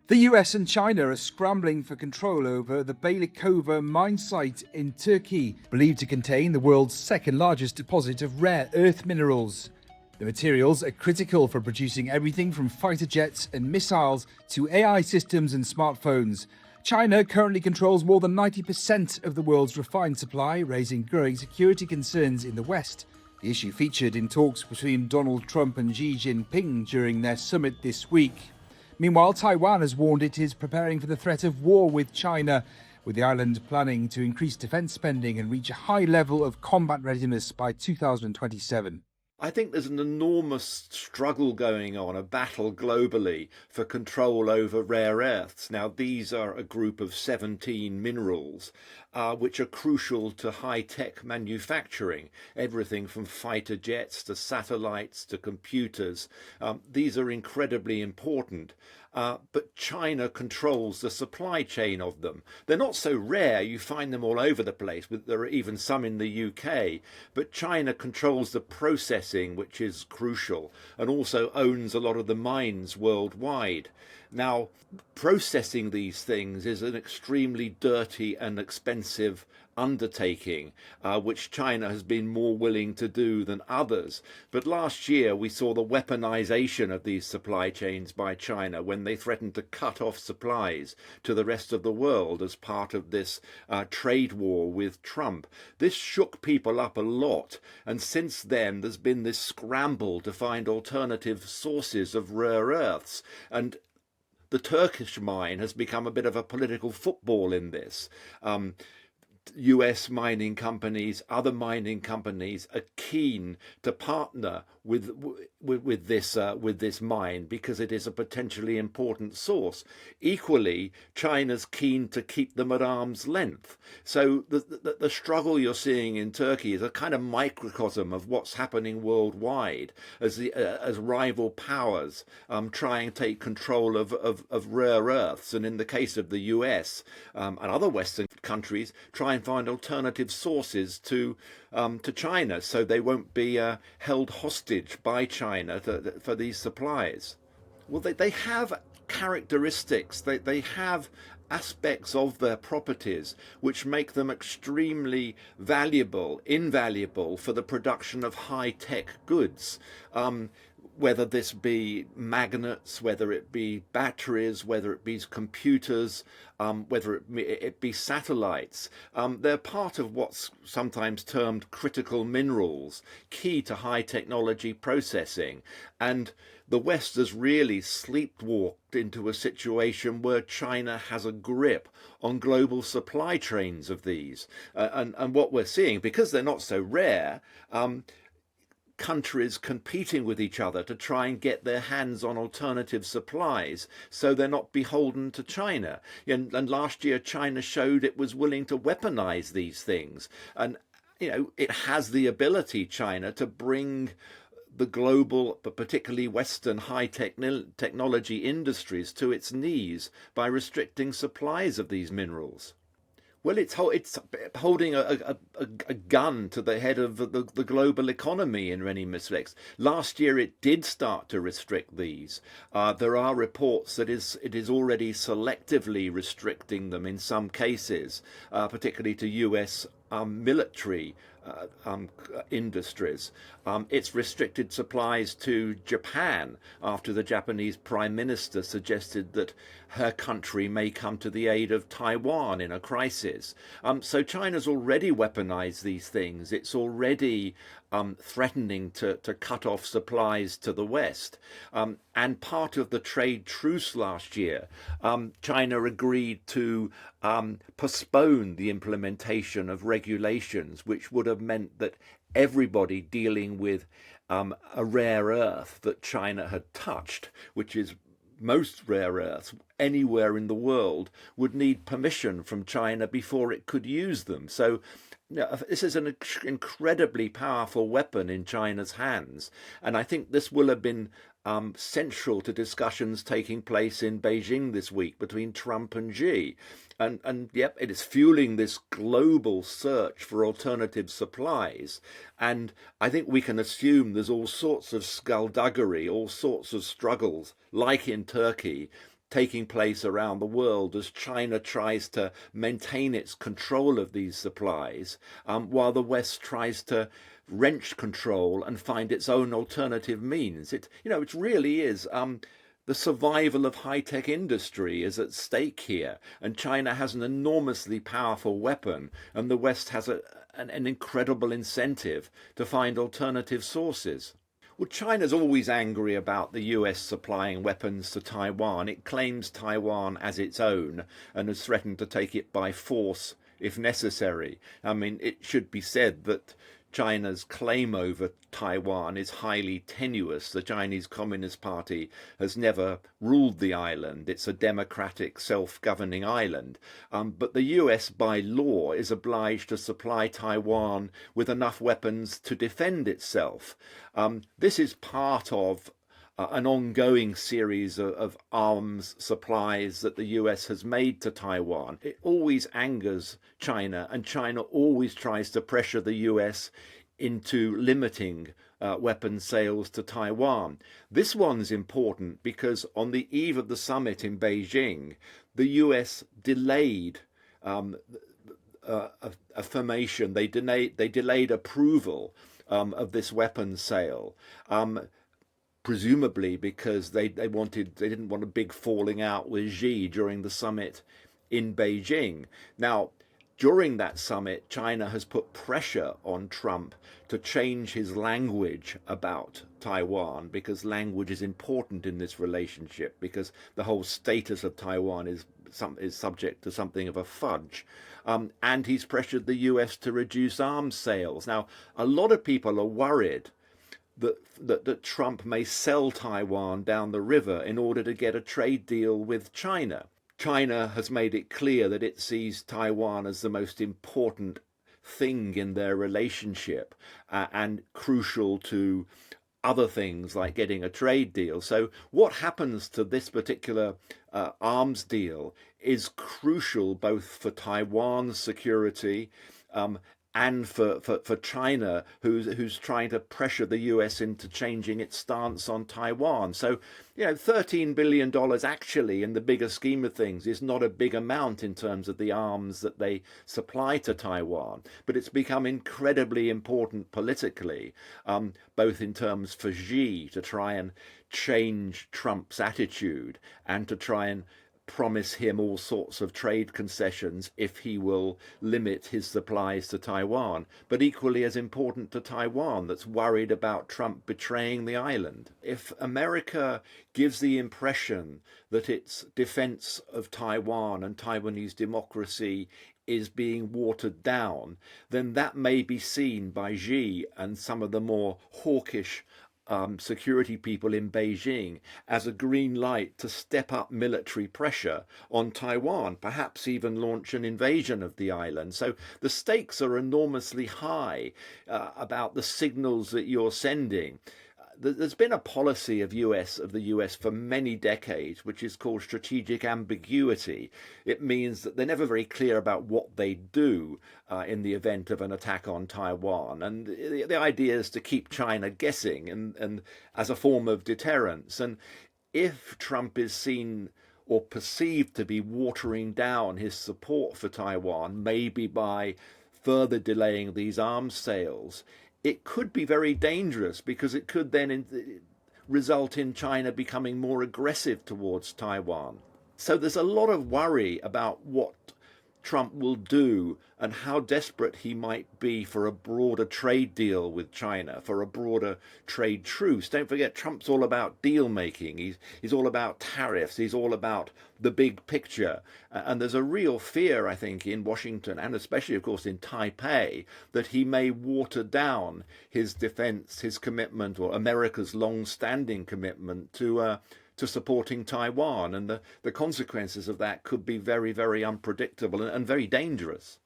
The US and China are scrambling for control over the Beylikova mine site in Turkey, believed to contain the world's second largest deposit of rare earth minerals. The materials are critical for producing everything from fighter jets and missiles to AI systems and smartphones. China currently controls more than 90% of the world's refined supply, raising growing security concerns in the West. The issue featured in talks between Donald Trump and Xi Jinping during their summit this week. Meanwhile, Taiwan has warned it is preparing for the threat of war with China, with the island planning to increase defence spending and reach a high level of combat readiness by 2027. I think there's an enormous struggle going on, a battle globally for control over rare earths. Now, these are a group of 17 minerals which are crucial to high-tech manufacturing, everything from fighter jets to satellites to computers. These are incredibly important. But China controls the supply chain of them. They're not so rare, you find them all over the place, but there are even some in the UK. But China controls the processing, which is crucial, and also owns a lot of the mines worldwide. Now, processing these things is an extremely dirty and expensive undertaking, which China has been more willing to do than others. But last year we saw the weaponization of these supply chains by China when they threatened to cut off supplies to the rest of the world as part of this trade war with Trump. This shook people up a lot, and since then there's been this scramble to find alternative sources of rare earths, and the Turkish mine has become a bit of a political football in this. US mining companies, other mining companies are keen to partner with this mine because it is a potentially important source. Equally, China's keen to keep them at arm's length. So the struggle you're seeing in Turkey is a kind of microcosm of what's happening worldwide as rival powers try and take control of rare earths, and in the case of the US and other Western countries, try and find alternative sources to China, so they won't be held hostage by China for these supplies. Well, they have characteristics, they have aspects of their properties which make them extremely invaluable for the production of high-tech goods. Whether this be magnets, whether it be batteries, whether it be computers, whether it be satellites. They're part of what's sometimes termed critical minerals, key to high technology processing. And the West has really sleepwalked into a situation where China has a grip on global supply chains of these. And what we're seeing, because they're not so rare, countries competing with each other to try and get their hands on alternative supplies so they're not beholden to China. And last year China showed it was willing to weaponize these things. And it has the ability, China, to bring the global, but particularly Western high technology industries to its knees by restricting supplies of these minerals. Well, it's holding a gun to the head of the global economy in many respects. Last year, it did start to restrict these. There are reports that it is already selectively restricting them in some cases, particularly to US military industries. It's restricted supplies to Japan after the Japanese Prime Minister suggested that her country may come to the aid of Taiwan in a crisis. So China's already weaponized these things. It's already threatening to cut off supplies to the West. And part of the trade truce last year, China agreed to postpone the implementation of regulations which would have meant that everybody dealing with a rare earth that China had touched, which is most rare earths anywhere in the world, would need permission from China before it could use them. So this is an incredibly powerful weapon in China's hands. And I think this will have been central to discussions taking place in Beijing this week between Trump and Xi. And yep, it is fueling this global search for alternative supplies. And I think we can assume there's all sorts of skullduggery, all sorts of struggles, like in Turkey, taking place around the world as China tries to maintain its control of these supplies, while the West tries to wrench control and find its own alternative means. It really is. The survival of high-tech industry is at stake here, and China has an enormously powerful weapon, and the West has an incredible incentive to find alternative sources. Well, China's always angry about the US supplying weapons to Taiwan. It claims Taiwan as its own and has threatened to take it by force if necessary. I mean, it should be said that China's claim over Taiwan is highly tenuous. The Chinese Communist Party has never ruled the island. It's a democratic, self-governing island. But the US, by law, is obliged to supply Taiwan with enough weapons to defend itself. This is part of an ongoing series of arms supplies that the US has made to Taiwan. It always angers China, and China always tries to pressure the US into limiting weapons sales to Taiwan. This one's important because on the eve of the summit in Beijing, the US delayed affirmation. They delayed approval of this weapons sale. Presumably because they didn't want a big falling out with Xi during the summit in Beijing. Now, during that summit, China has put pressure on Trump to change his language about Taiwan, because language is important in this relationship, because the whole status of Taiwan is subject to something of a fudge. And he's pressured the US to reduce arms sales. Now, a lot of people are worried that Trump may sell Taiwan down the river in order to get a trade deal with China. China has made it clear that it sees Taiwan as the most important thing in their relationship and crucial to other things like getting a trade deal. So what happens to this particular arms deal is crucial both for Taiwan's security and for China, who's trying to pressure the US into changing its stance on Taiwan. So, $13 billion actually, in the bigger scheme of things, is not a big amount in terms of the arms that they supply to Taiwan. But it's become incredibly important politically, both in terms for Xi to try and change Trump's attitude and to try and promise him all sorts of trade concessions if he will limit his supplies to Taiwan, but equally as important to Taiwan, that's worried about Trump betraying the island. If America gives the impression that its defense of Taiwan and Taiwanese democracy is being watered down, then that may be seen by Xi and some of the more hawkish security people in Beijing as a green light to step up military pressure on Taiwan, perhaps even launch an invasion of the island. So the stakes are enormously high about the signals that you're sending. There's been a policy of the US for many decades, which is called strategic ambiguity. It means that they're never very clear about what they do in the event of an attack on Taiwan. And the idea is to keep China guessing and as a form of deterrence. And if Trump is seen or perceived to be watering down his support for Taiwan, maybe by further delaying these arms sales, it could be very dangerous, because it could then result in China becoming more aggressive towards Taiwan. So there's a lot of worry about what Trump will do and how desperate he might be for a broader trade deal with China, for a broader trade truce. Don't forget, Trump's all about deal making. He's all about tariffs. He's all about the big picture. And there's a real fear, I think, in Washington, and especially, of course, in Taipei, that he may water down his defense, his commitment, or America's long-standing commitment to supporting Taiwan, and the consequences of that could be very, very unpredictable and very dangerous.